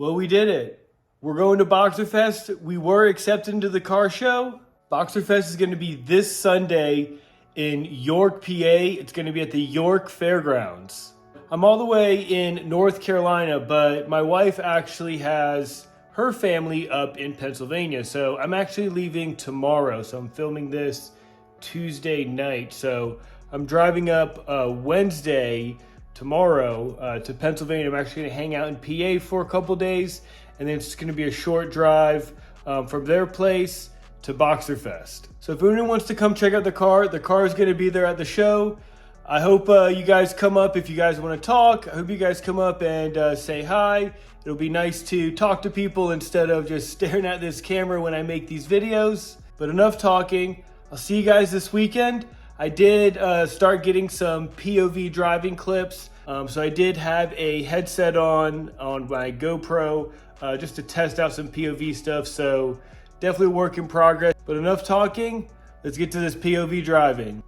Well, we did it. We're going to Boxerfest. We were accepted into the car show. Boxerfest is going to be this Sunday in York, PA. It's going to be at the York Fairgrounds. I'm all the way in North Carolina, but my wife actually has her family up in Pennsylvania. So I'm actually leaving tomorrow. So I'm filming this Tuesday night. So I'm driving up Wednesday, tomorrow, to Pennsylvania. I'm actually gonna hang out in PA for a couple days, and then it's gonna be a short drive from their place to Boxerfest. So if anyone wants to come check out the car is gonna be there at the show. I hope you guys come up if you guys wanna talk. I hope you guys come up and say hi. It'll be nice to talk to people instead of just staring at this camera when I make these videos. But enough talking. I'll see you guys this weekend. I did start getting some POV driving clips. So I did have a headset on my GoPro just to test out some POV stuff. So definitely a work in progress. But enough talking. Let's get to this POV driving.